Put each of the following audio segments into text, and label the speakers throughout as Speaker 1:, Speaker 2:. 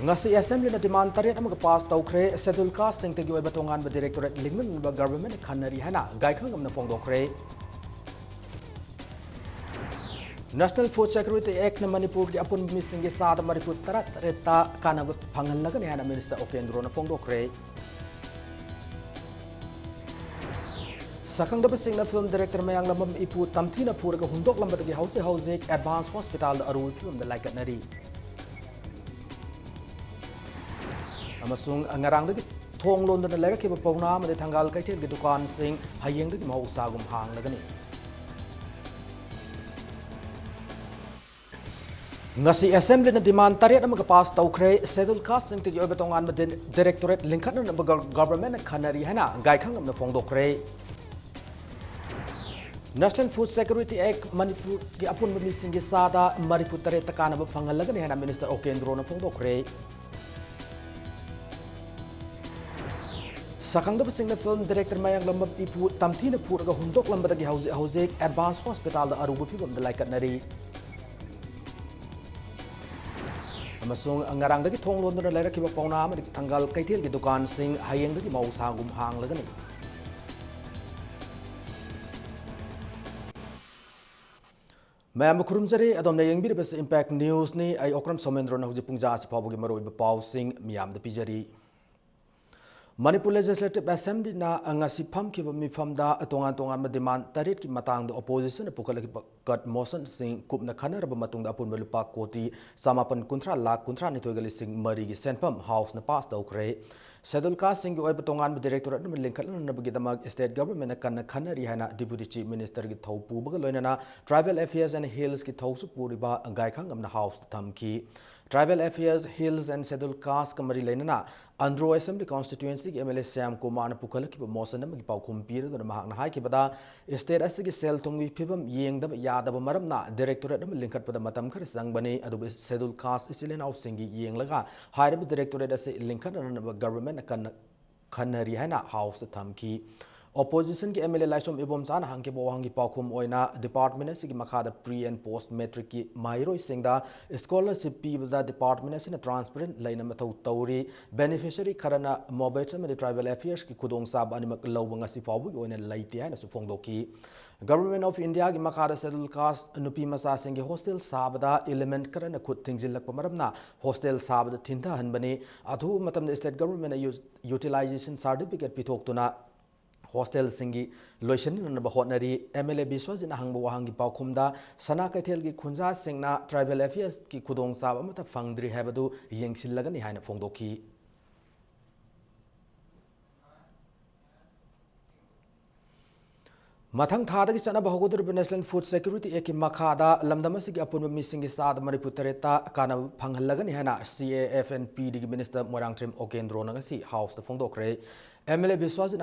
Speaker 1: ngasi assembly na demand tariat amag pass tawkre schedule caste sing tegi oiba tongan ba directorate lingman ba government khanari hana gaikang amna fongdokre National Food Security Act na Manipuri ki apun missing gi sada Manipur tarat reta kana phangal laga ni hana minister okendro na fongdokre Sakang da sing na film director mayang lamam ipu tamthina pura ka hundok lamba gi house advanced hospital da arul film da like nari amasung ngarang da thong lon da lega ki pauna ma de thangal kai chen gi dukan sing hayeng da mau sa gum hang lagani ngasi assembly na demand tariat am ka pass tawkre schedule caste sing ti oba tongan ma directorate linkat na government khanari hana gai khang am na fongdokre National Food Security Act Manipur ki apun missing gi sada Manipur tare takana ba phangal lagani hana minister okendro na fongdokre Sakang da sing na film director mayang lamba ipu tamthina pura ga hundok lamba da gi house advanced hospital da aruba phibam da like nari amasung ngarang da gi thong lon da lera ki ba pauna ma thangal kaithel gi dukan sing hayeng da gi mau sangum hang lagani Ma'am kurumjari adom na yengbir bes impact news ni ay okram somendro na huji pungja si pabugi maroi ba pau sing miyam da pijari Manipur Legislative Assembly na angasi pham ki mi pham da tongan ma demand tarit ki matang da opposition pukal ki kat motion sing kup na khanar ba matung da apun lupa koti samapan kuntra lakh kuntra ni toigali sing mari gi senpam house na pass da ukre schedule caste sing oi tongan ba directorate na linkal na ba gidamag state government na kan khanari hana deputy chief minister gi thau pu ba loina na tribal affairs and hills ki thau su puri ba angai khang am na house tham ki Tribal Affairs, Hills and Scheduled Caste Kamari Lenana, Andro Assembly Constituency, MLA Sam Kumar Pukala Kipa Mosanam, Paukum Pira, the Mahana Haikibada, State Asigi Sel Tungi Pibam, Ying the Yadaba Maramna, Directorate Linkat for the Matamkar Sangbani, Adobe Scheduled Caste Isilan of Singi Ying Laga, Hired Directorate as Lincoln and government Kanariana House the Tamki. Opposition ki MLA Laisom Ibom San Hanki Bohangi Paukum Oina Department Sigi Makada pre and post metric ki Mairo Singda scholarship people the department as in a transparent line Tauri beneficiary Karana Mobetum the tribal affairs ki Kudong Sab Animak Lowanga Sifabu Oina Laiti and Sufongdoki Government of India ki Makada Scheduled Caste Nupi Masa Singi Hostel Sabada element Karana Kut Tingzilak Pamaramna Hostel Sabada Tinta Hanbani Atu Matam the state government utilization certificate Pitoktuna Hostel Singi Loishan na bahonari MLA Biswas in Hangbo Hangi Paukumda Sana Katel gi Kunza Singna Tribal Affairs ki Kudong Saba Mata Fangdri Habadu Yangsilagani Hana Fongdoki Mathang Thada Sana Bahodur National Food Security Eki Makada Lamdamasiki Apun missing Sad Mariputareta Kana Pangalagani Hana CAFNP Dig Minister Morang Trim Okendro Nagasi House the Fongdokre MLA Biswas in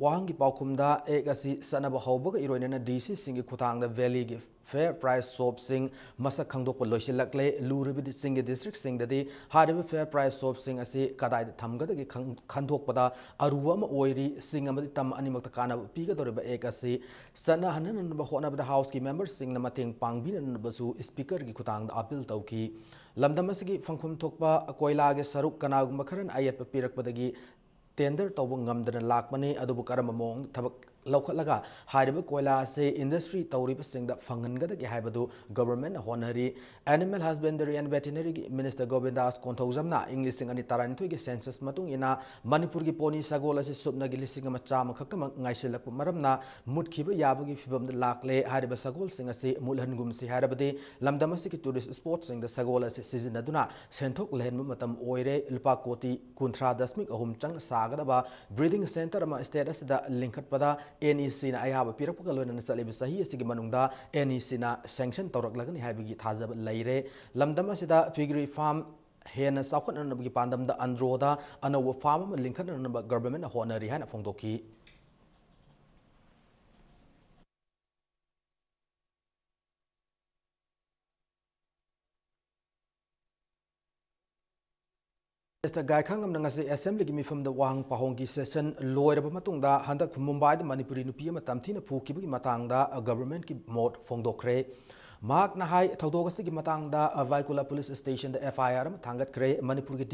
Speaker 1: Wahangi Paukumda Egasi Sanaba Hoboga Iroina DC Singi Kutang the Valley Fair Price Soap Sing Masa Kangdok Loshilakle Luribid Singi District Sing the day Hard Fair Price Soap Sing as a Kadai Tamga Kandok Pada Aruam Oiri Sing Amaditam Animatakana Pika Doriba Egasi Sana Hanan and Bahona of the House key members sing Namating Pangbin and Basu Speaker Gikutang the Apil Tauki Lamdamasigi Fankum Tokpa Koilage Saruk Kanag Makaran Ayat Papirak Padagi Tender Tobung Gamdan Lakmani Adubu Karamamong Tabak Lokalaga Hariba Koila say industry Taurip Sing the Fangangada Habadu government honorary animal husbandry and veterinary minister Govindas Kontozamna English sing and Tarantu census Matung ina Manipurgi pony Sagola Subna Gilising Machama Kakama Naisilak Maramna Mutkiba Yabugi Fibam the Lakle Hariba Sagol sing a say Mulhan Gumsi Harabadi Lamdamasiki tourist sports sing the Sagola season Aduna Sentok Lenmatam Oire Lupakoti Kuntra Dasmik Ahum Chang Sagadaba breeding center ama status da linkat pada NEC na ayaba pirapka loina na salib sahi asigi manungda NEC na sanction tawrak lagani haibigi thajab laire lamdam asida piggery farm hena saukhat na nabgi pandam da androda anawa farm linkat na government honari hana fongdoki Mr. Gaikangam Nangasi Assembly give me from the Wang Pahongi session, lawyer Matunda, Handak Mumbai, the Manipuri Nupia Tamtina Puki Matanga, a government ki mode Fongdokre. ꯃꯍꯥꯛꯅ ꯍꯥꯏ ꯊꯧꯗꯣꯛ ꯑꯁꯤꯒꯤ ꯃꯇꯥꯡꯗ ꯚꯥꯏꯀꯨꯂꯥ police ꯁ꯭ꯇꯦꯁꯟꯗ FIR ꯑꯃ ꯊꯥꯡꯒꯠꯈ꯭ꯔꯦ ꯃꯅꯤꯄꯨꯔꯒꯤ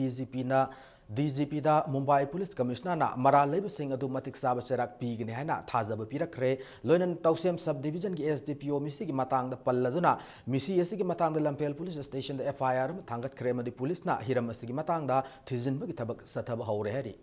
Speaker 1: DGPꯗ Mumbai police ꯀꯃꯤꯁꯅꯔꯅ ꯃꯔꯥꯜ ꯂꯩꯕꯁꯤꯡ ꯑꯗꯨ ꯃꯇꯤꯛ ꯆꯥꯕ ꯆꯩꯔꯥꯛ ꯄꯤꯒꯅꯤ ꯍꯥꯏꯅ ꯊꯥꯖꯕ ꯄꯤꯔꯛꯈ꯭ꯔꯦ ꯂꯣꯏꯅꯅ ꯇꯧꯁꯦꯝ ꯁꯕ ꯗꯤꯕꯤꯖꯟꯒꯤ SDPO ꯃꯤꯁꯤꯒꯤ ꯃꯇꯥꯡꯗ ꯄꯜꯂꯗꯨꯅ ꯃꯤꯁꯤ ꯑꯁꯤꯒꯤ ꯃꯇꯥꯡꯗ ꯂꯝꯐꯦꯜ ꯄꯨꯂꯤꯁ ꯁ꯭ꯇꯦꯁꯟꯗ FIR ꯑꯃ ꯊꯥꯡꯒꯠꯈ꯭ꯔꯦ ꯑꯃꯗꯤ ꯄꯨꯂꯤꯁꯅ ꯍꯤꯔꯝ ꯑꯁꯤꯒꯤ ꯃꯇꯥꯡꯗ ꯊꯤꯖꯤꯟꯕꯒꯤ ꯊꯕꯛ ꯆꯠꯊꯕ ꯍꯧꯔꯦ ꯍꯥꯏꯔꯤ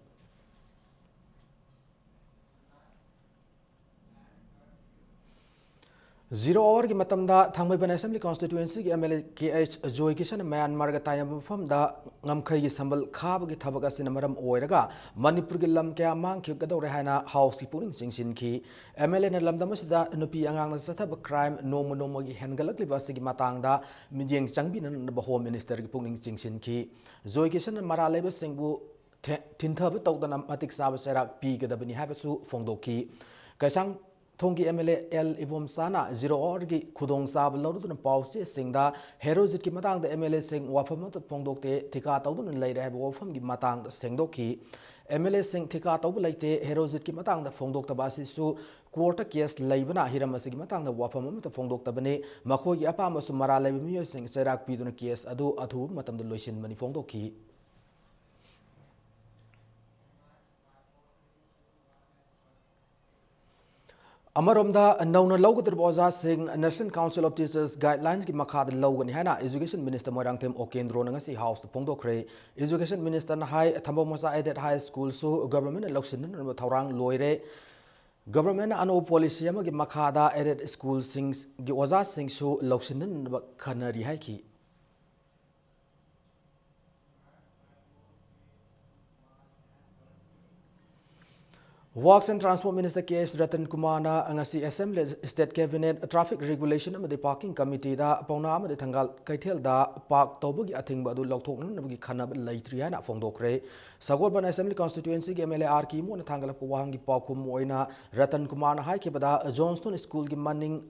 Speaker 1: Zero hour की मतमदा थांगमैबन असेंबली कॉन्स्टिट्यूएंसी की MLA KH जोय किशन म्यांमार का तायम मफमदा ngमखै की संबल खाब की थबक असिन मरम ओइरगा मणिपुर की लम क्या मांग खिगदौरे हाना हाउस की पुनिंग सिंगसिन की MLA ने लमदमसिदा नुपी अंगांग सथब क्राइम नोम नोम की हेनगलक लिबा सिगी मातांगदा मिजेंग चंगबिन होम मिनिस्टर की पुनिंग सिंगसिन की जोय किशन मरा लेबे सिंगबु थिनथब तौदना मतिक साब सेराक पीगदबनि हाबसु फोंदोकी कैसांग थोंगी MLA L Ibomsana Zero Hour की खुदोंग साब लौरुदन पाउसे सिंगदा हेरोजिट की मतंग द MLA सिंग वाफम त फोंदोकते थिका तौदन लैरे है वाफम की मतंग सेंगदोकी MLA सिंग थिका तौब लैते हेरोजिट की मतंग द फोंदोकतबासिसु कोर्ट केस लैबना हिरम असिगी मतंग द वाफम त फोंदोकतबने मखोगी अपामसु मरा लैब मियो सिंग चैराक पीदुन केस अदु अथु मतम द लोइसिन मनि फोंदोकी अमरोमदा नौना लौगदर ओजा Singh national council of teachers guidelines की मखाद लौगनी हैना एजुकेशन मिनिस्टर मोरांगथेम ओकेंद्रो नंगसी हाउस तो फोंदोखरे एजुकेशन मिनिस्टर ना हाई थंबोमसा एडेड हाई स्कूल सु गवर्नमेंट लौसिन थौरांग लोइरे गवर्नमेंट अनो पॉलिसी अमगी मखादा एडेड स्कूल सिंह की ओजा सिंह सु लौसिन खनरी है की Works and Transport Minister K.S. Ratan Kumar na ngasi Assembly State Cabinet Traffic Regulation amadi Parking Committee da pauna amadi thangal kaithel da park tawbugi athingba adu lauthoknabagi khanab leitri hana fongdokre Sagolban Assembly Constituency ki MLA R ki mo na thangal ko wahangi paukhum oina Ratan Kumar na hai ke bada Johnston School ki maning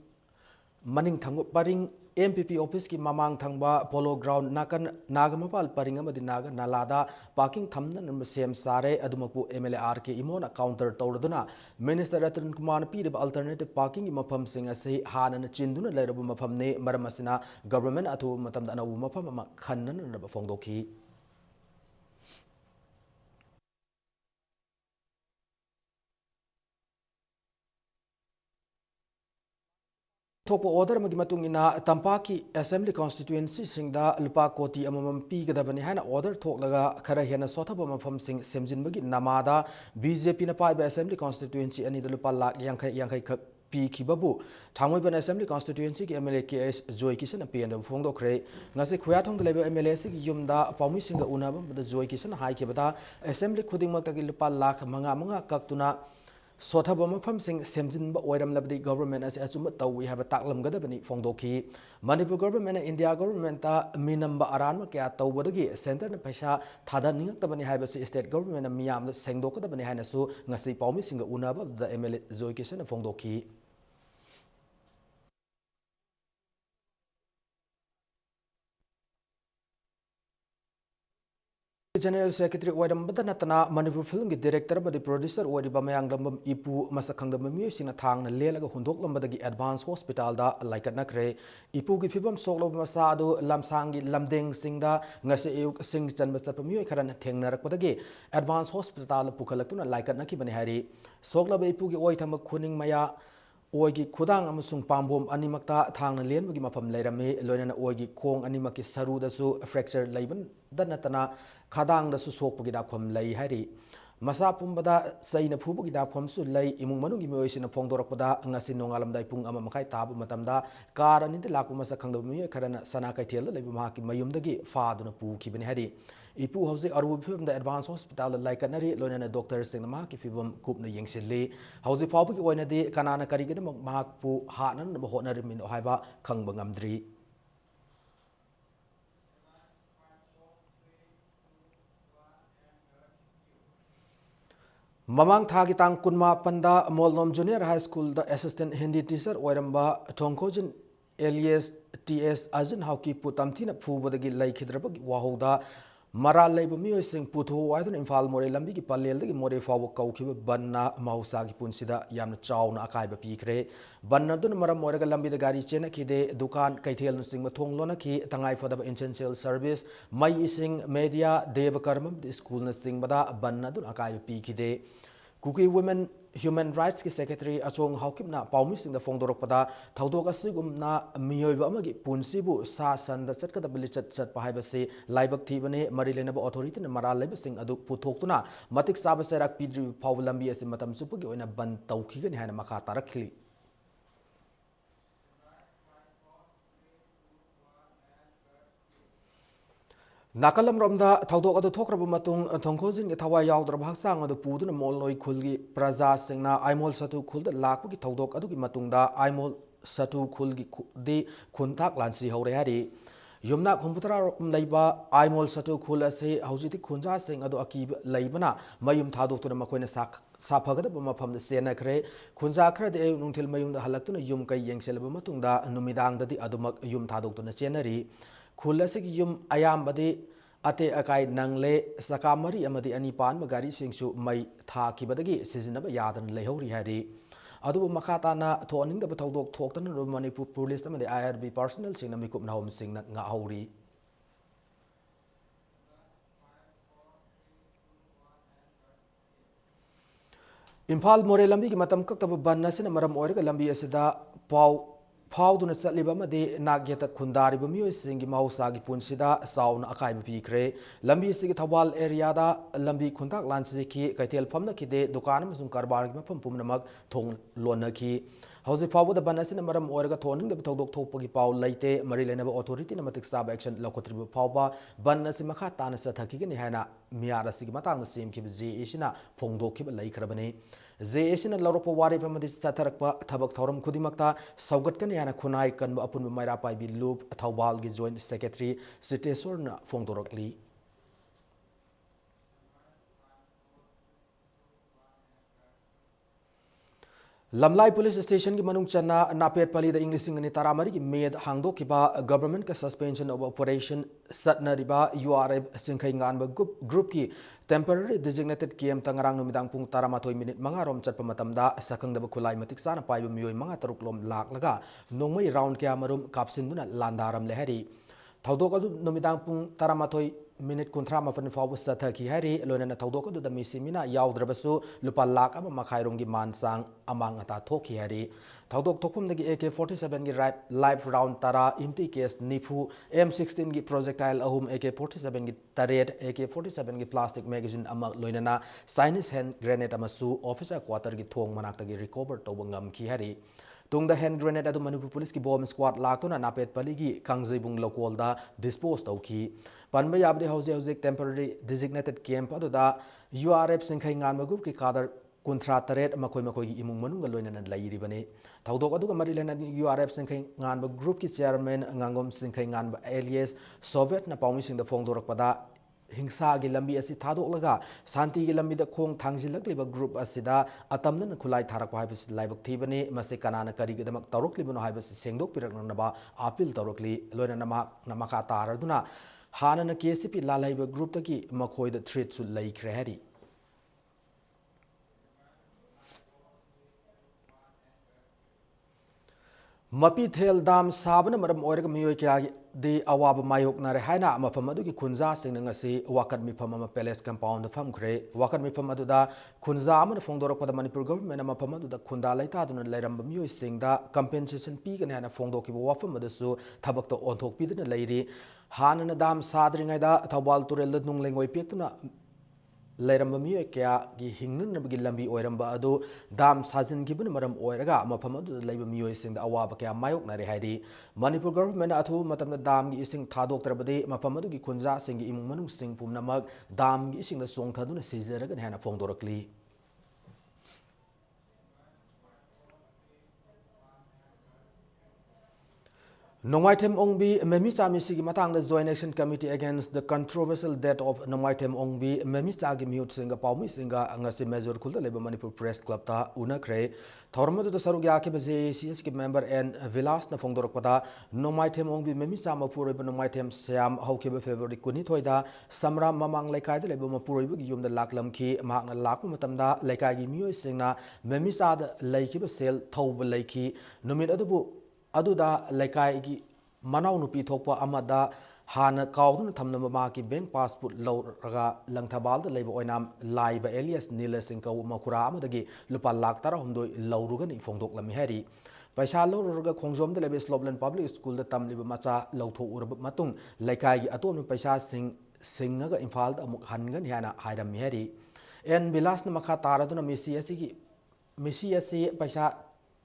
Speaker 1: thang paring MPP office की ममांग थंगबा polo ground नाकन Nagamapal purring अमदि नाग नालादा parking Thaman same सारे अदुमकु MLA R के इमोना counter तौरदुना minister Ratan Kumar पीरब alternative parking मफम सिंग असि हानन चिंदुना लेरबु मफमने मरमसिना government अथु मतम अनौ मफम अमा खन्नन फोंदोखी थोपो order मगी मतुंगिना तंपाकी assembly constituency सिंगदा लुपा कोटी अममम पीगदबनि हाना order थोकलगा खरा हेना सोथब मफम सिंग सेमजिनबगी नमादा BJP ना पाइबा असेंबली कॉन्स्टिट्यूएंसी अनि द लुपा लाख यांखै खक पीखिबबु थांगोइबन असेंबली कॉन्स्टिट्यूएंसी की MLA KS जोय किसन पेन फोंदोखरे ngasi खुयाथोंग लेबे MLA सिग युमदा पाउमी सिंग उनाबम द जोय किसन हाइकेबदा असेंबली खुदिंगमक्तगी लुपा लाख मंगा कक्तुना सोथब मफम सिंग सेमजिनब ओइरमलबदि गवर्नमेंट असे अचुम तौई हाब ताकलमगदबनि फोंदोखी मणिपुर गवर्नमेंट इंडिया गवर्नमेंट ता मिनंब अरान क्या तौबदगी सेंटर न पैसा थादा निंगतबनि हाबसे स्टेट गवर्नमेंट मियाम सेंगदोकदबनि हानसु ngasi पाउमी सिंग उनाब द MLA जोय किसन फोंदोखी General Secretary Oidambada Natana Manipur Film की Director बदी Producer ओरिबा मयांगलम इपु मसखंगम मियोसिना थांगना लेलगा हुंदोकलमबदगी एडवांस हॉस्पिटल दा लाइकनखरे इपु की फिबम सोगलब मसा अदु लमसांगी लमदेंग सिंगदा ngase ayuk sing chanba chapa mioi kharana thengnarakpadagi advance hospital पुखलक्तुना लाइकनखि बनि हारी सोगलब इपु की ओइ थम खुनिंग मया ओगी खुदांग अमसुंग पाम्बोम अनिमक्ता थांगना लेनबगी मफम लेरमे लोइना ओगी खोंग अनिमकी सरुदसु फ्रैक्चर लैबन दनतना खादांग दसु सोकपगी दाखम लै हारी मसा पुंबदा सैना फुबगी दाखमसु लै इमुंग मनुगी मियोइसिना फोंदोरकपदा ngasi नोंगालमदाइ पुंग अमा मखाइ ताब मतमदा कार अनिते लाकु मसा खंगब मियो खरना सना कैथेल लैब माकी मयुमदगी फादुना पुखिबनि हारी इपु हौजे अरुब फिबम एडवांस हॉस्पिटल लाइकनरी लोइना डॉक्टर सिंग माकी फिबम कुपना यंगसिल्ली हौजे फावबगी ओइनादि कनाना करिगदम माकपु हानन होनरमिन हाइबा खंगब ngamdri ममांग थागी तांग कुनमा पंदा मोलनोम जूनियर हाई स्कूल द असिस्टेंट हिंदी टीचर ओइरंबा Thongkhojin alias TS Ajan हाउकी पुतमथिना फुबदगी लैखिद्रबगी वाहोदा Mara Labor Musing Putu, I don't infal more Lambiki Palel, more for Kauki, Banna, Mausaki Punsida, Yam Chow, Akaiba Picre, Banadun Mara Morga Lambi the Gari Chenaki, Dukan, Kaitel Sing Matong Lonaki, Tangai for the essential service, Mai Ising Media, Deva Karmam, the school Sing Bada, Banadun Akaiba Piki. Kuki Women Human Rights ki Secretary Achong Hawkip na Paumising the Fongdorok pada Taudoka Sigum na Mioiba Amagi Punsibu Sa San the Set Katabilichat Sat Pahibasi Libak Tibane Marilenaba Authority and Mara Lebasing Adu Putokuna Matik Sabaserak Pidri Paulambi as in Matam Supugi in a Bantauki and Hanamaka. Nakalam Ramda, Taudo the Tokrabumatung, Tonkozin, Tawa Yaudra Haksang, the Pudun, Moloi Kulgi, Praza Singna, Imol Satu Kul, the Lakuki Taudok Aduki Matunda, Imol Satu Kulgi de Kuntak Lansi Horeari. Yumna Computera Laiba, Imol Satu Kula say, Hausiti Kunja Sing Adu Akib Laibana, Mayum Tadu to the Makoina Sak, Sapagabama from the Sena Cre, Kunzakra de Until Mayum the Halakuna Yumka Yang Celebamatunda, Numidang the Adumak Yum Tadu to the Scenary. Kulasik yum ayam badi ate akai nangle sakamari amadi anipan magari singsu mai tha kibadagi sizinaba yadan lehori hari adu makata na thoning da bathodok thoktan Manipur police amadi IRB personnel singna mikup nahom singna nga hauri Impal more lambi ki matam kaktab banna sina maram oirga lambi asida pau Powduna Satlibama de Nagyata Kundari Bumi Singi Mausagi Punsida, Sound Akai Pikre, Lambi Sigi Tawal area, Lambi Kuntak Lansiki, Kaitel Pamnaki de Dukanam Sunkarbar Pumpumnamak, Tong Lonaki. How's it forward the Banasin Maram Orga toning the Todok Topogi Pau Late, Marilena Authority, Namatic Sub Action, Locotribu Pauba, Banasimakatan Sataki Hana, Miara Sigmatang, the same Kibzi Ishina, Pongdo Kib Lake Rabane. Zation and Loropo Wari from this Satarakpa, Tabak Torum Kudimakta, Saugatkan and Kunai can upon Myrapai be loop, Taubalgi joint secretary, City Sorna Fongdorokli. Lamlai police station ki manung chana napet pali the English ni taramari ki made hangdo kiba government ka suspension of operation satna riba URF singkai ngan group ki temporary designated KM tangarang numidang pung taramatoi minute mangarom chat pamatamda sakang da kulai matik sana pai mioi manga taruklom lak laga nongmai round kya marum kapsin duna landaram lehari thaudok aju numidang pung taramatoi minute kuntra mafan fawu satha ki hari loina thaudok adu da misimina yaudраbasu lupa lak ama makhairom gi mansang amang ata thoki hari thaudok thokum dagi AK47 gi live round tara empty case nifu M16 gi projectile ahum AK47 gi tared AK47 gi plastic magazine ama loina Chinese hand grenade amasu officer quarter gi thong manak tagi recover tobangam ki hari Tung the hand grenade adu Manipur police ki bomb squad laktuna napet paligi kangjibung lokolda dispose tauki panba yabde hauze temporary designated camp adu da URF singkhai ngan group ki kadar kuntra taret makoi gi imung manung loina lairi bane thaudok adu marilena URF singkhai ngan group ki chairman ngangom singkhai ngan alias Soviet na paumi sing da fongdorak pada Hingsa gi lambi asi thadok laga santi gi lambi da khong thangjilak liba group asida atamna khulai tharak pai bis laibak thibani mase kanana kari gi damak tarok libano hai bis sengdok pirak naba appeal tarokli loina namaka taraduna hana na KCP lalaiba group ta ki makhoi da threat su lai khre Mapi Thel Dam Sabana Madam Oregon Mioka the Awab Mayok Narehana Mapamadu Kunza singing a sea Wakat Mipama Palace compound of Famcre, Wakat Mipamaduda, Kunzam and Fondor for the Manipur government and Mapamadu the Kundalita and Leram Mu sing the compensation peak and Hana Fondoki Wafam Madasu, Tabakto Ontok Pidin lady, Han and Dam Sadring Ida, Tabal Turel Nungling Pictuna. Leram mi kya gi hingnun na bagi lambi oiramba adu dam sajin gibun maram oiraga mafam adu leiba mi sing da awaba kya mayok na re haidi Manipur government athu matam na dam gi ising thadok trabade mafam adu gi kunja sing gi imung manung sing pumnamak dam gi ising da song thaduna sizaraga hana fongdorakli Nongmaitem Ongbi Memisa Sigi Matang the Joint Action Committee against the controversial death of Nongmaitem Ongbi Memisa Mute Singa Paumi Singa Angasi Major Kulta Labor Manipur Press Club Ta UNACCO Thormadu the Sarugaki JCS member and Vilas na Fongdorpada Nongmaitem Ongbi Memisa Mapuri Nongmaitem Siam Hokiba February Kunitoida Samra Mamang Lekai the Labor Mapuri Yum the Laklam Ki Magna Lakumatamda Lekai Mu Singna Memisa the Lake Sale Toba Lakey Numid Adabu Aduda Lekai Manau Nupi Topa Amada Hana Kaudun Tamnamaki Bank Passport Low Raga Langtabal the Labor Oinam Live Elias Niles in Makura Amadagi Lupa Laktara Hundo Laurugan Fondok Lamiheri. Paisalo Ruga Kongzom the Lebes Lobland Public School the Tamli Macha Lauto Urab Matung Lekai Atom Paisa Singaga Infalda Mukhangan Yana Haidam Miheri. And Bilas Namaka Taraduna Messiasi Paisa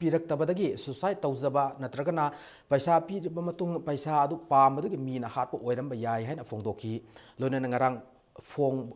Speaker 1: Pirak Tabadagi, Society Tauzaba, Natragana, Paisa Pi Bamatung, Paisa Adu Pamadu, Mina Harpo, Wedam Bayai, and a Fondoki, Lonangarang Fong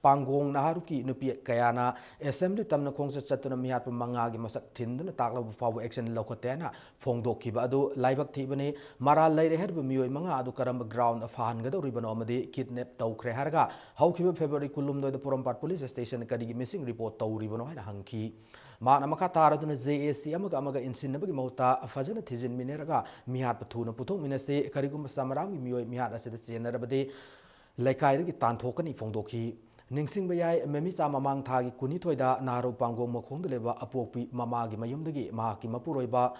Speaker 1: Pangong Naharuki, Nupi Kayana, Assembly Tamna Kongsa Satuna Mihat Mangagi Masak Tindon, Takla Power Action Lokotana, Fondoki Badu, Live Activity, Mara Lady Head of Mu Manga, Dukaramba ground of Hangado Ribonomadi, Kidnap Tau Kreharga, how Kiba February Kulum the Purampat Police Station, Kadi missing report Tau Ribono and Hanki. Mana makatara dun JAC amaga insinabagi mauta fajana tizin mineraga mihat patuna putung minase karigum samaram mioi mihat asida generabade lekai gi tantokani fongdoki ningsing bayai memisa mamang thagi kuni thoida naru pango makhong leba apokpi mamagi mayumdagi mahaki mapuroiba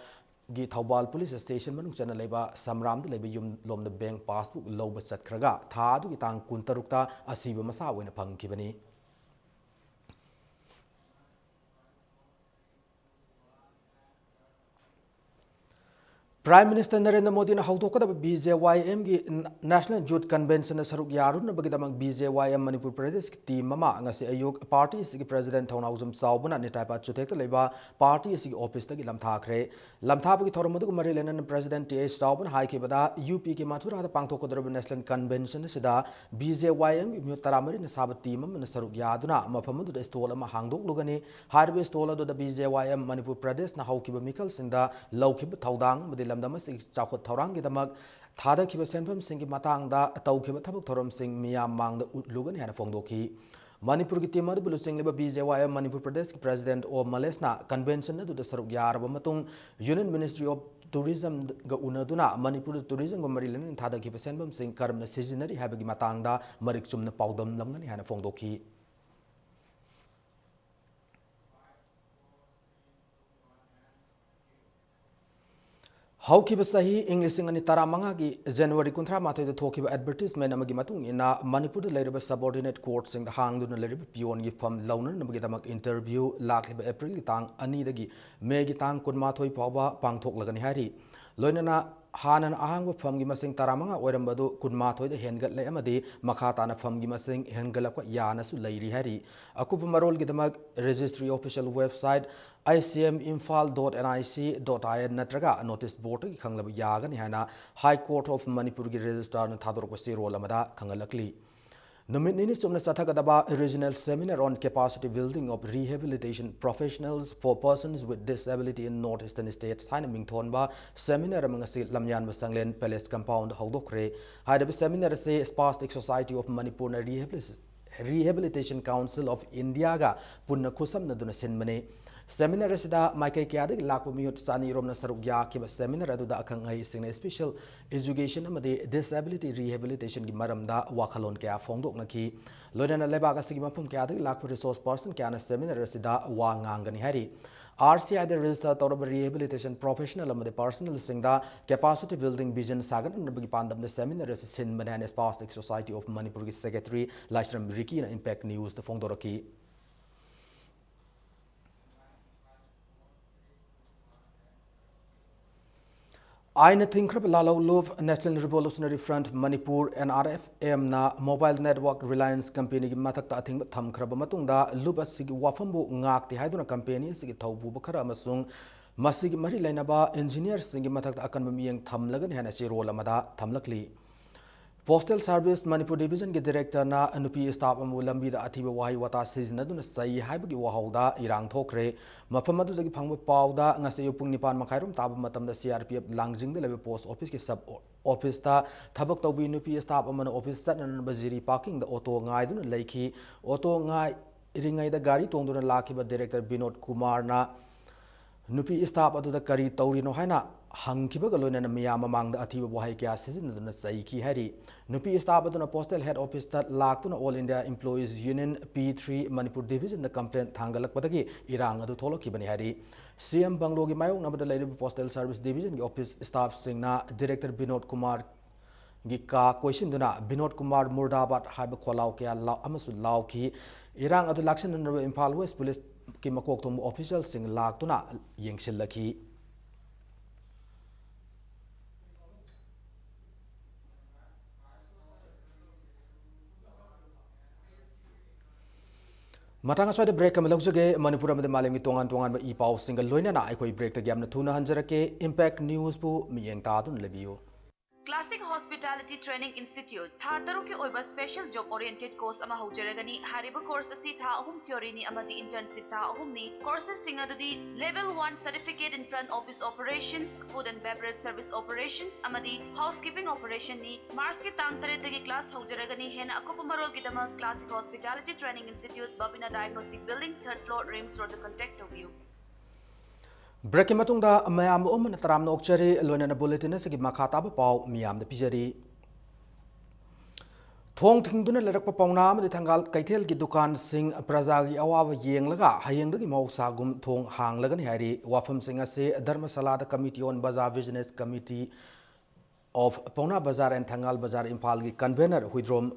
Speaker 1: gi Thobal Police Station manung chana leba samram de leba yum lom the bank passbook loba satkhraga tha du gi tang kuntarukta asiba masa oina phangkibani. Prime Minister Narendra Modi na hautoka BJYM gi National Youth Convention na saruk yarun na bagidamang BJYM Manipur Pradesh team mama ngasi ayuk party sigi President Thonawjum Saubuna ni taipa chutek leba party sigi office ta gi lamthakre lamthab gi thormadu ku mari lenan President TH Saubuna hai ke bada UP ke mathura da pangthok kodra National Convention sida BJYM gi taramari na sabat team na saruk yaduna mafamudu da stol ma hangdok lugani harbe stol do da BJYM Manipur Pradesh na haukiba mikal sinda lawkib thaudang Lamdamas Chakot Tarangi the Mug, Tada Kiba Senfam Singi Matanga, Taukiba Tabuk Torum Sing Miyam Mang the Lugan and Fondoki. Manipur Gitima the Bulusing Liba BJY Manipur Pradesh President or Malesna Convention to the Sarugyar Matung, Union Ministry of Tourism Gaunaduna, Manipur Tourism Maryland and Tada Kiba Senfam Sing Karam the Seasonary Habagi Matanga, Mariksum the Paudam Lamgan and Fondoki. Haukiba sahi English ngani taramanga gi January kunthra mathoi da thokiba advertisement amagi matung ina Manipur da leiriba subordinate court sing da hangduna leiriba pion gi pham launan namagi damak interview lakhiba April gi tang ani dagi May gi tang kun mathoi pawba pangthok lagani hari loinana hanan ahangwa pham gi masing taramanga oirambadu kun mathoi da hengat le amadi makhata na pham gi masing hengalakwa yana su leiri hari akup marol gi damak registry official website icminfal.nic.in natraga notice board ki khanglaba yagani hana High Court of Manipur gi registrar na thadorok se role amada khangalakli Numit nini sumna sathagadaba regional seminar on capacity building of rehabilitation professionals for persons with disability in northeastern states haina mingthonba seminar amangasi lamyan basanglen palace compound haudokre haida seminar se spastic society of Manipur na rehabilitation council of India ga punna khusam na duna sinmane Seminar sida Michael Kiadig lakpo miyot sani rom na sarugya kiba seminar adu da akang ay sing special education amade disability rehabilitation gi maramda wakhalon kya fongdok na ki loina lebaga sigi mapum Kiadig lakpo resource person kya na seminar sida wa ngangani hari RCI the register torob rehabilitation professional amade personal singda capacity building vision sagan nabagi pandam the seminar sin manan spastic society of Manipur gi secretary Lashram Riki na impact news the fongdoraki I think Lalo Loop National Revolutionary Front Manipur NRFM na mobile network reliance company matakta ating tham khraba matungda luba sigi wafambu ngakti haiduna company sigi thaubu bakara amasung masigi mari lainaba engineer singi matakta akan mamiyang thamlagan hana si role amada thamlakli Postal Service Manipur Division ki Director na nupi staff amu lambi da athiba wahi wata sizinaduna sai haibagi wahauda irang thokre mafam adudagi phangba pawda ngase yopung nipan makhairum taba matamda CRPF langjing de lebe post office ki sub office ta thabak tawbi nupi staff amana office satnan baziri parking da auto ngai duna leikhi auto ngai iringai da gari tongduna lakhiba Director Binod Kumar na nupi staff aduda kari taurino haina hangkiba galona na miyama mangda athiba wahai kya sizinaduna sai ki hari nupi staff aduna postal head office ta laktuna All India Employees Union P3 Manipur Division the complaint thangalakpadagi irang adu tholokibani hari CM Banglogi mayong nabada lairiba postal service division ki office staff singna Director Binod Kumar Gika question duna Binod Kumar Murdabat haiba kholau kya law amasu law ki irang adu laksin na Imphal West Police ki makok tum official sing laktuna yengsilaki Matang aswada break kami lagjage Manipur amade malengi tongan ba ipau single loina na aikoi break ta gyamna thuna hanjarake impact news bu miyeng ta dun lebiyo
Speaker 2: Classic Hospitality Training Institute tha taru ke oiba special job oriented course ama haujaragani hariba course asi tha ahum theory ni amadi internship tha ahum ni courses singa dudi level 1 certificate in front office operations food and beverage service operations amadi housekeeping operation ni Mars ke tang tare tagi class haujaragani hena akupa marol ki dama Classic Hospitality Training Institute Babina Diagnostic Building 3rd floor Rims Road contact of you
Speaker 1: Break matungda mayam na taram na okchari loina na bulletin sa makata ba pau miyam da pijari Thong thingduna lerakpa pauna ma de thangal kaithel ki dukan sing prajagi awawa yenglaga hayengdagi mausagum thong hanglagani hari wafam singa se dharmasala da committee on bazaar business committee of Pauna Bazaar and Thangal Bazaar Imphal ki convener Huidrom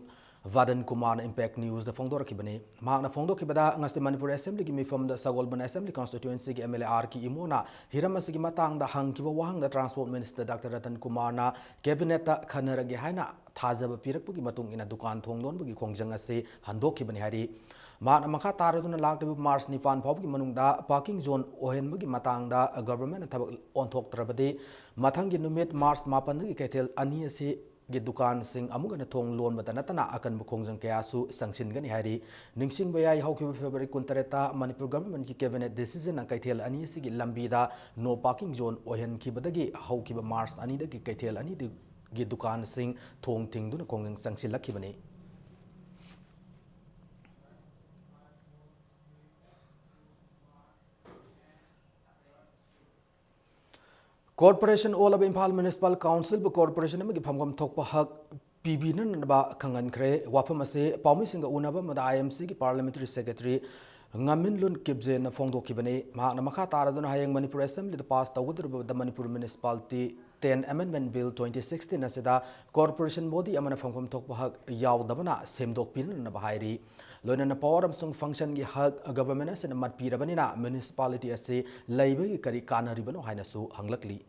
Speaker 1: Vadan Kumar Impact News the Fongdor Kibani Magna Fongdo Kibada Ngasti Manipur Assembly ki from the Sagolban Assembly constituency ki MLR ki Imona Hiramasigi Matang the Hang Kiba Wahang the Transport Minister Dr. Ratan Kumar na Cabinet Khanaragi Haina Thazaba Pirakpuki Matung in a Dukan Thongdon Bugi Kongjanga se Hando Kibani Hari Mat Maka Taraduna Lakta Mars Nifan Poki Manungda Parking Zone Ohen Bugi Matang da government Tabak on Tok Trabade Matangi Numit Mars Mapan Ketel Ani se Dukan sing amugana thong loan batanatana akan bukongjang kayasu sanction gani hari ningsing bayai hauki February kuntareta Manipur government ki cabinet decision ang kaithel ani sigi lambida no parking zone ohen ki badagi hauki ba Mars ani da ki kaithel ani gi dukan sing thong tingduna kongjang sanction lakhi bani Corporation all of Imphal Municipal Council bu corporation ma gi phamgam thokpa hak PB nan ba khangan khre wafam ase pawmi singa unaba ma IMC ki parliamentary secretary ngamin lun kibje na phongdo kibani ma na makha taraduna hayang Manipur Assembly the pass tawudur the Manipur Municipality 10 Amendment Bill 2016 asida corporation body amana phangam thokpa hak yawdabana semdok pin na bahairi loina na power amsung function gi hak government ase na mat pirabani na municipality ase laiba gi kari kana ribano haina su hanglakli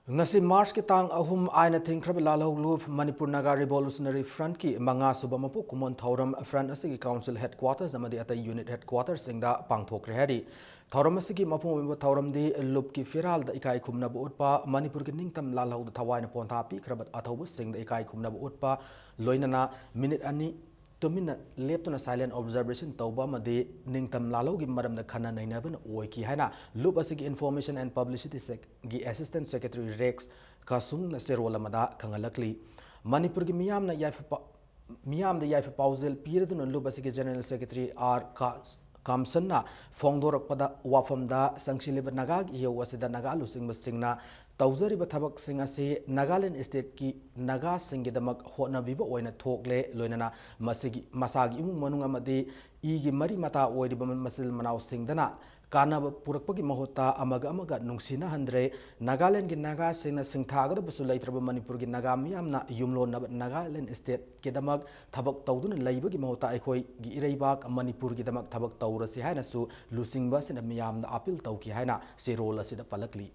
Speaker 1: Ngasi March ki tang ahum aina thingkrab lalau lup Manipur Naga Revolutionary Front ki manga subamapu kumon thauram front asigi council headquarters amadi ata unit headquarters singda pangthokre hari thauram asigi mapum thauram di lup ki firal da ikai khumna bu utpa Manipur ki ningtam lalau da thawai na ponta pi krabat athawu sing da ikai khumna bu utpa loinana minute ani Tumina leptuna silent observation tauba made ningtam lalogi maram na khana nainaban oiki haina loop asigi information and publicity gi assistant secretary Rex kasung na serola mada khangalakli Manipur gi miyam da yaifa pausel piraduna loop asigi general secretary R Kamsan na Fongdorak pada wafam da sangsilib nagag iyo wasida nagalu singna Tauzari bathabak singa se Nagaland State ki Naga singidamak hotna biba oina thokle loinana masagi imung manung amade igi mari mata oidiba masil manaw singdana kana purakpagi mahota amaga nungsina handre Nagaland ki Naga singna singthagada basu laitraba Manipur ki Naga miyamna yumlon na Nagaland State kedamak thabak tawduna laibagi mahota aikoi gi ireibak Manipur ki damak thabak tawrasi haina su lusingba sina miyamna apil tawki haina serola sida palakli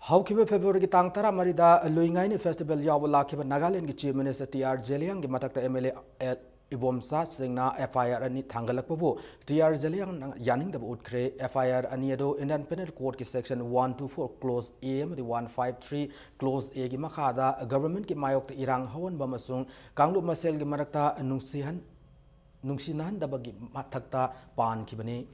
Speaker 1: Haukiba February ki tang tara marida luingai ni festival yawa lakiba Nagaland ki Chief Minister TR Jeliang ki matakta MLA Ibomsa singna FIR ani thangalakpabu TR Jeliang yaning da utkre FIR ani ado Indian Penal Code ki section 124 clause A amadi 153 clause A ki makhada government ki mayok ta irang hawan bamasung kanglu masel ki marakta nungsinan dabagi matakta pan kibani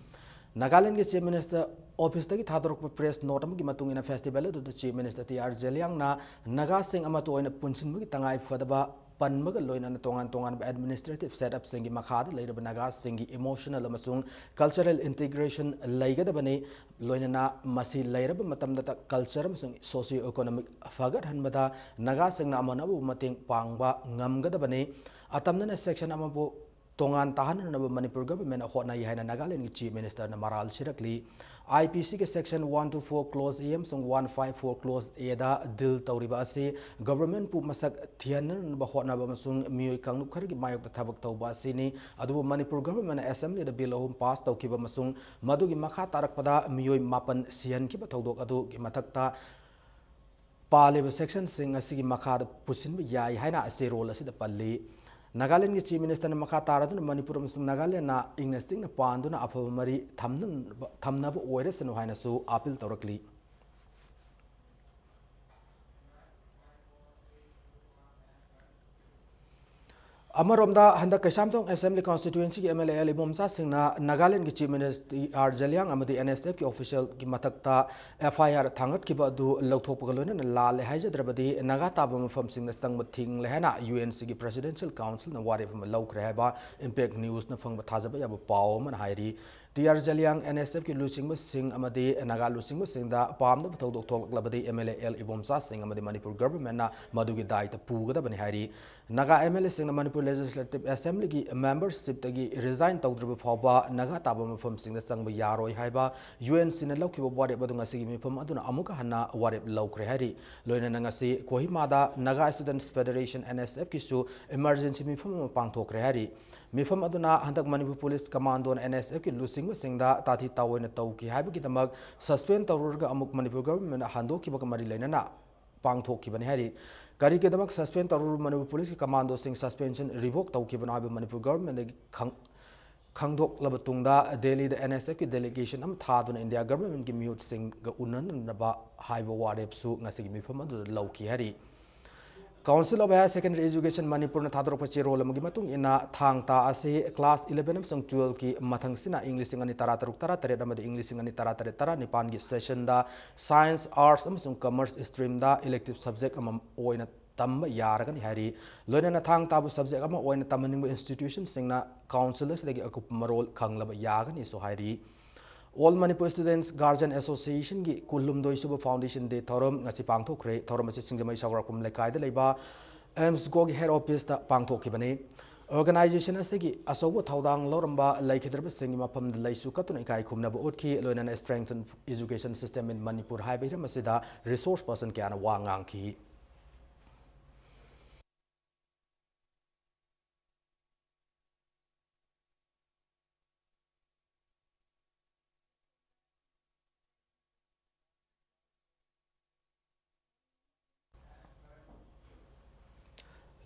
Speaker 1: Nagaland ki Chief Minister Office tagi thadorok press note amagi matung ina festival the Chief Minister TR Jeliang na Naga sing amatu oina punsin mugi tangai fadaba panmaga loina na tongan administrative setup singi makhada leiraba Naga singi emotional amasung cultural integration leigadabani loina na masi leiraba matamda culture amasung socio economic fagat hanbada Naga sing na amanabu mating pangba ngamgadabani atamna section amabu Tongan tahanan na Manipur government hot na yahay na Nagaland ki Chief Minister na Maral Shirakli IPC ke section 124 clause A song 154 clause A da dil tawriba asi government pu masak thianan ba hot na ba masung miyoy kangnu khar ki mayok ta thabak tawba asini adu Manipur government na assembly da bill home pass taw ki ba masung madu gi makha tarak pada miyoy mapan sian ki ba tawdok adu gi matakta pale section sing asi gi makha da pusin ba yai haina ase role asi da palli Nagaland ki Chief Minister na makatara na Manipur amasung Nagaland na ingnesting na pando na aphaw mari thamna bu oire sanu haina su appeal tawrakli Amaromda handa Kasamtong Assembly Constituency ki MLA Ibomsa singna Nagaland ki Chief Minister R Jeliang amadi NSF ki official ki matakta FIR thangat ki badu lauthok pagalona na lal haijadrabadi naga taba mafam singna sangma thing lehana UNC ki Presidential Council na wari fam lauk rehaba Impact News na fangba thajaba yabu paw man hairi TR Jeliang NSF ki lusingba sing amadi naga lusingba singda pamda bathodok thoklabadi MLA Ibomsa sing amadi Manipur government na madugi daita pugada bani hairi Naga MLA sing na Manipur Legislative Assembly ki membership tagi resign tawdriba phawba naga taba mafam sing na sangba yaroi haiba UNC na laukiba warep badunga sigi mifam aduna amuka hanna warep laukre hari loina nangasi Kohima da Naga Students Federation NSF ki su emergency mifam pangthokre hari Mifam aduna handak Manipur Police Commando na NSF ki lusingba singda tati tawoina tawki haiba ki damak suspend tawrurga amuk Manipur government handok ki mari laina na pangthok ki bani hari Kari ke damak suspend tarur Manipur Police ki commando sing suspension revoke tau ki bana Manipur government de khangdok labatungda Delhi the NSF ki delegation am thaduna India government ki mute sing ga unan na ba haiba warep su ngasi mi pham adu lauki hari Council of Higher Secondary Education Manipur na thadrok pachi role magi matung ina thang ta ase class 11 amsang 12 ki mathang sina English ngani tara taruk tara tare amadi English ngani tara tare tara nipan gi session da science arts amsang commerce stream da elective subject amam oina tamba yaragani hari loina na thang tabu subject ama oina tamaning institution singna councilors legi akup marol khanglaba yagani so hari All Manipur Students Guardian Association ki Kulum Doi Suba Foundation Day Thorum ngasi pangthokre thorum asi singjamai sawrakum lekai da leiba AIMS go head office ta pangthokki bani organization asigi asobo thaudang loramba laikhidraba singi mafam laisu katuna ikai khumna ba utki loina strengthen education system in Manipur haibe masida resource person kyana wangang ki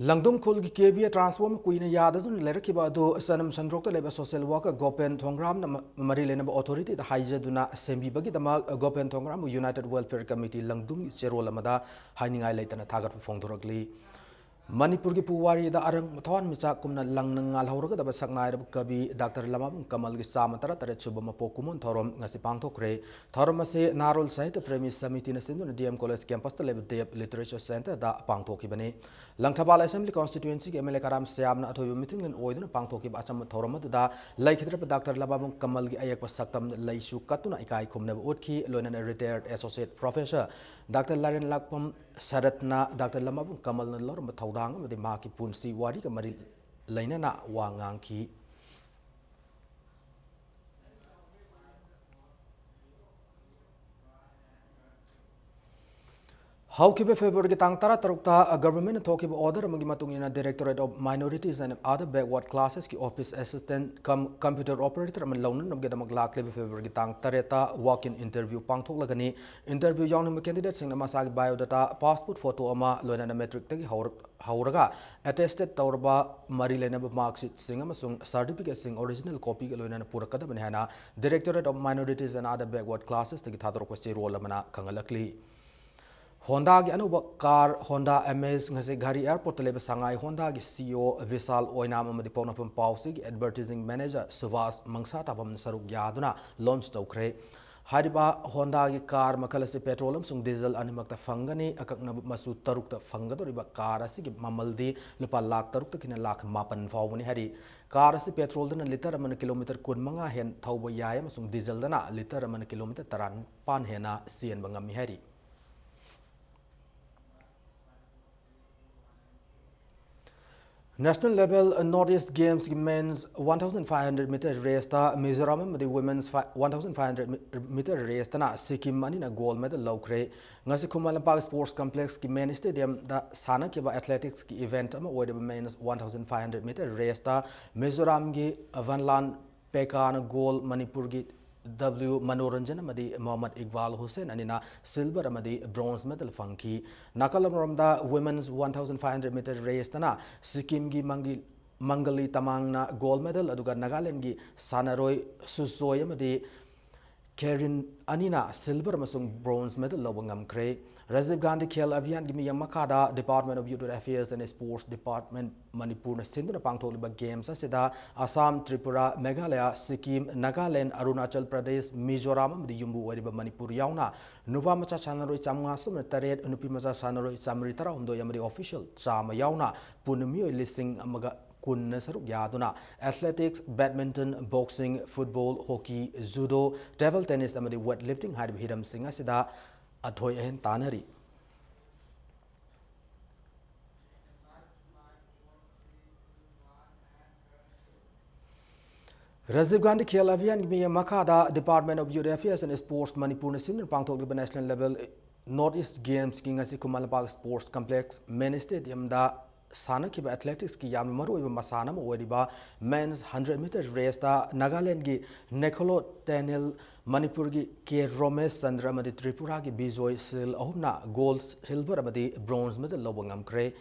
Speaker 1: Langdum khul ki KBA transform kuina yada dun lerakiba adu sanam sandrok leba social worker Gopen Thongram na mari lena authority da haija duna sembi bagi dama Gopen Thongram United Welfare Committee langdum cherol amada hainingai leitana thagat phongthoragli Manipur ki puwari da arang thon micha kumna langnangal hawraga da saknai rab kabi Dr. Lamabung Kamal gi samatara tare chuba mapokumon thorom ngasi pangthokre thorom ase Narol Sahitya Premi Samiti na sindu DM College campus ta leb Dep Literature Center da pangthokki bani Langthabal Assembly Constituency ki MLA Karam Syamna athoy meeting len oiduna pangthokki ba asam thorom da laikhidra Dr. Lamabung Kamal gi ayak saktam laisu katuna ikai khumna utki loina retired associate professor Dr. Laren Lakpam Saratna Dr. Lamabung Kamal na lor mathaudang amadi maki punsi wari ka mari laina na wangang ki Houkibe February ki tang tara tarukta government thokibe order amagi matungina Directorate of Minorities and Other Backward Classes ki office assistant computer operator aman launan namge damak laklebe February ki tang tareta walk-in interview pangthok lagani interview yawnam candidate sing masagi biodata passport photo ama loina metric tagi hauraga attested tawrba mari lenaba mark sheet sing amasung certificate sing original copy ga loina purakada bani hana Directorate of Minorities and Other Backward Classes tagi thador ko role amana kangalakli Honda ki anuba car Honda MS ngase gari airport lebe sangai Honda ki CEO Visal Oinam amadi pawnapam pausi ki advertising manager Suvas Mangsa tabam saruk yaduna launch tawkre hariba Honda ki car makalase petroleum sung diesel animakta fangani akakna masu tarukta fangadoriba car asi ki mamaldi lupa lakh tarukta kina lakh mapan fawani hari car asi petrol dana liter aman kilometer kun manga hen thawba yaya masung diesel dana liter aman kilometer taran pan hena sien bangami hari National level Northeast Games men's 1,500 meter race ta Mizoram the women's 1,500 meter race ta na Sikkim ani na gold medal lawkre ngasi Kumalampak Sports Complex ki main stadium da sana ki ba athletics ki event ama oide men's 1,500 meter race ta Mizoram gi Vanlan Pekan gold Manipur gi W Manoranjan amadi Mohammad Iqbal Hussain anina silver amadi bronze medal fangki nakalamramda women's 1,500 meter race tana Sikkim gi Mangali Tamang na gold medal aduga Nagaland gi Sanaroi Susoy amadi Karin Anina silver amasung bronze medal lawangam kre Rajiv Gandhi Khel Avian gimi yamakada Department of Youth Affairs and Sports Department Manipur na sinduna pangtholiba games asida Assam Tripura Meghalaya Sikkim Nagaland Arunachal Pradesh Mizoram amadi yumbu wariba Manipur yauna nupa macha chanaroi chamnga sum taret nupi macha chanaroi chamri tara humdo yamari official chama yauna punmi listing amaga kun saruk yaduna athletics badminton boxing football hockey judo table tennis amadi weightlifting harib hiram singa sida athoi hen tanari Rajiv Gandhi Khel Avian mi makada Department of Youth Affairs and Sports Manipur na sin pangthok national level Northeast Games ki ngasi Kumalampak Sports Complex main stadium da sana ki athletics ki yam maru iba masana mo wediba men's 100 meter race ta Nagaland gi Nekolo Tenil Manipur gi K Romesh Chandra amadi Tripura gi Bijoy Sil ahumna gold silver amadi bronze medal lobangam kre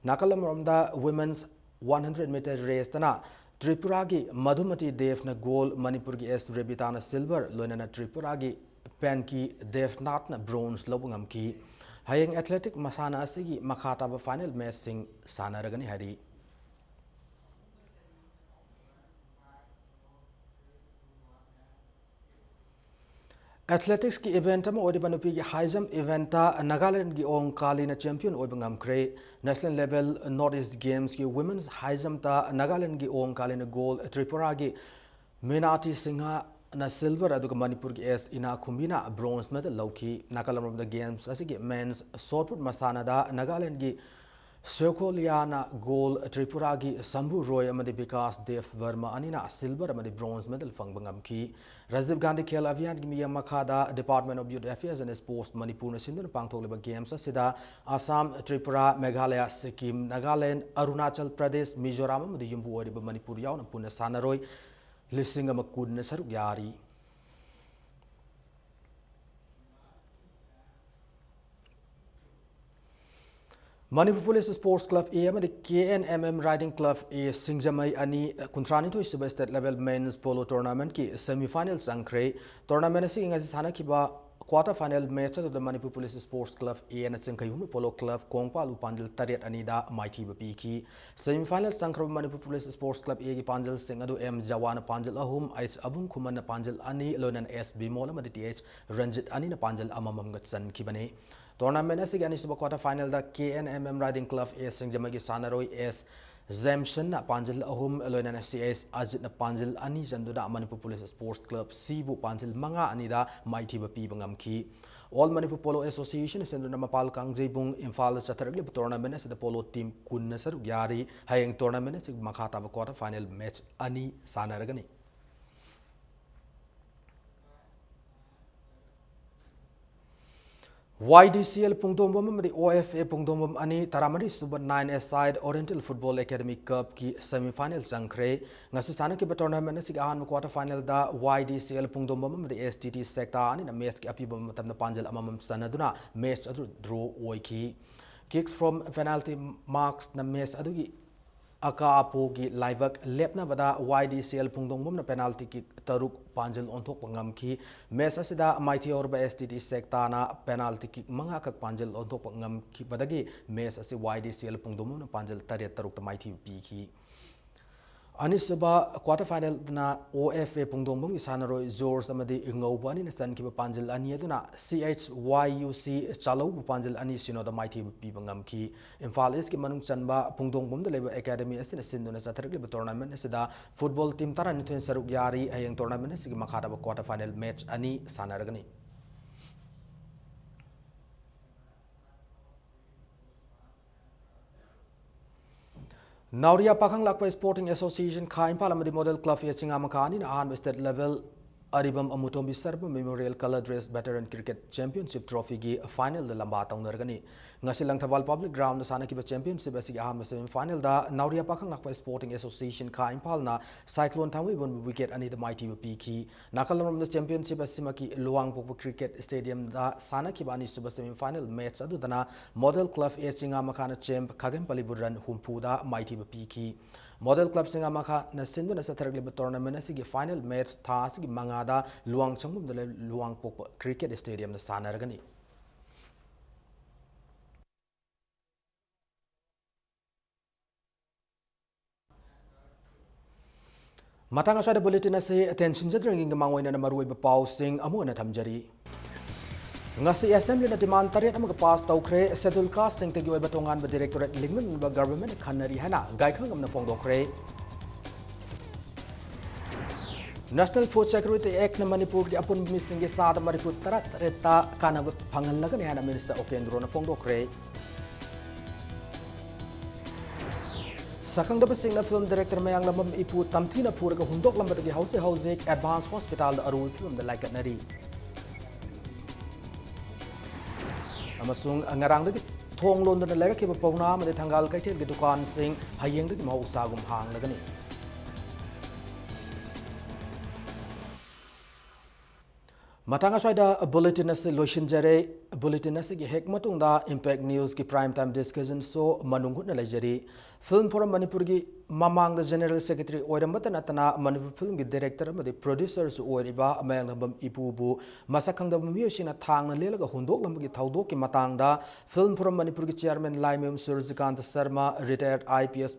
Speaker 1: nakalamramda women's 100 meter race tana Tripura gi Madhumati Dev na gold Manipur gi S Rebitana silver loinana Tripura gi Penki Devnath na bronze lobangam ki Hayang athletic masana asigi makata ba final match sing sana ragani hari Athletics ki event ama odi banupi ki high jump event ta Nagaland gi ong kali na champion oi bangam kre national level Northeast Games ki women's high jump ta Nagaland gi ong kali na gold Tripura gi Minati Singha na silver aduga Manipur gi S ina kumbina bronze medal lawki nakalamram the games asigi men's shot put masana da Nagaland gi Sokoliana gold Tripura gi Sambhu Roy amadi Vikas Dev Verma anina silver amadi bronze medal fangbangam ki Rajiv Gandhi Khel Avian gi makada Department of Youth Affairs and Sports Manipur na sindun pangtholiba games asida Assam Tripura Meghalaya Sikkim Nagaland Arunachal Pradesh Mizoram amadi yumbu wariba Manipur yauna puna sanaroi listing ama kun saruk yari Manipur Police Sports Club A amadi KNMM Riding Club A Singjamai ani kuntrani to Suba State Level Men's Polo Tournament ki semi-final sangkre tournament asi ngasi sana kiba quarter final match to the Manipur Police Sports Club A and Chinkayum Polo Club Kongpa Upandil Tariat Anida Mighty Bapiki semi final sangkro Manipur Police Sports Club A ki Panjal Singadu M Jawana Panjal Ahum Ais Abung Kuman Panjal Ani Lonan S B Mola Maditi Ranjit Ani na Panjal Amamam Gatsan Kibane Tournament asig ani suba quarter final da KNMM Riding Club A Singjamagi Sanaroi S Zemshan na Panjal Ahum Loinan CS Ajit na Panjal Ani Janduda Manipur Police Sports Club Sibu Panjal Manga Anida Mighty Bapi Bangam Ki All Manipur Polo Association Senduna Mapal Kangjibung Infal Chataragli tournament as the polo team Kunnasar Yari Hayang tournament as Makata quarter final match Ani Sanaragani YDCL pungdombam amadi OFA pungdombam ani taramari suba 9-a-side Oriental Football Academy Cup ki semi-final changkhre ngasi sana ki tournament asig ahan quarter final da YDCL pungdombam amadi STT sector ani na match ki apiba matamna panjal amamam sanaduna match adu draw oiki kicks from penalty marks na match adugi aka apogi livak lepna bada YDCL pungdongbom na penalty kick taruk panjal onthok pangam ki match asida mighty orba STT sector na penalty kick manga kak panjal onthok pangam ki badagi match asi YDCL pungdongbom na panjal taret taruk ta mighty pi ki Anisaba quarter final na OFA pungdongbom isanaroi Zors amadi ingobani na san ki panjal ani aduna CHYUC chalo panjal ani sino da mighty pi bangam ki Imphal East ki manung chanba pungdongbom da leba academy asina sinduna satharik leba tournament asida football team taran ni thuen saruk yari ayeng tournament asigi makhada ba quarter final match ani sanaragani Nauria Pakang Lakpa Sporting Association Kha Impala Madi Model Club Yachinga Makani na Ahan State Level Aribam Amutombi Sarba Memorial Color Dress Veteran Cricket Championship Trophy gi final da lamba taunargani ngasi lang Thawal Public Ground na sana kiba championship asigi aham semi final da Nauria Pakang Lakpa Sporting Association Kha Impala na Cyclone Thawi bon wicket ani the mighty piki nakalam the championship asimaki Luang Pokpo Cricket Stadium da sana kiba ani suba semi final match adu dana Model Club Yachinga Makana champ Khagem Paliburan Humpu da mighty piki Model Club singa makha na sindu na satharak liba tournament asigi final match tha asigi mangada luang changum dale luang pokpo cricket stadium na sanaragani Matang asada bulletin ase attention jadrangi ngamangoi na marui ba pausing amu na thamjari ngasi assembly na demand tariat amaga pass tawkhre schedule ka singtegi oiba tongan ba directorate lingman ba government khanari hana gaikhang amna phongdokre National Food Security Act na Manipur di apun misingi sada mariput tarat reta kana phangallaga ni hana minister Okendro na phongdokre Sakang da basing na film director mayang lamam ipu tamthina puraga hundok lambadagi house advanced hospital da arul film da laikat nari amasung ngarang dagi thong lon da lega ke pauna ma de thangal kaitel gi dukan sing hayeng dagi mau sagum hang lagani Matanga soida bulletin ase lotion jare bulletin ase gi hek matung da impact news ki prime time discussion so manungut na lejari film forum manipur gi mamang da general secretary oiramata natana manipur film gi director ma de producers oiriba amayang bam ipubu masakang da miyosina thang na lelaga hundok lam gi thaudok ki matang da film forum manipur gi chairman Laimem Surjikant Sharma retired IPS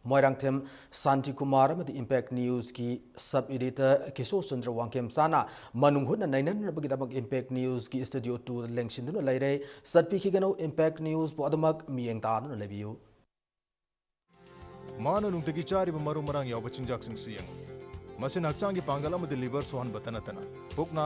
Speaker 1: Moirangthem Santi Kumar amadi Impact News ki sub editor Kiso Sundra Wangkem sana manunghut na nainan rabagi dabag Impact News ki studio 2 lengsinduna laire satpi khigano Impact News bo adamak mieng ta na lebiu
Speaker 3: Mana nungtagi chari maru marang yaw bachinjak sing siyang masin hakchang gi pangala amadi liver sohan batana tana pokna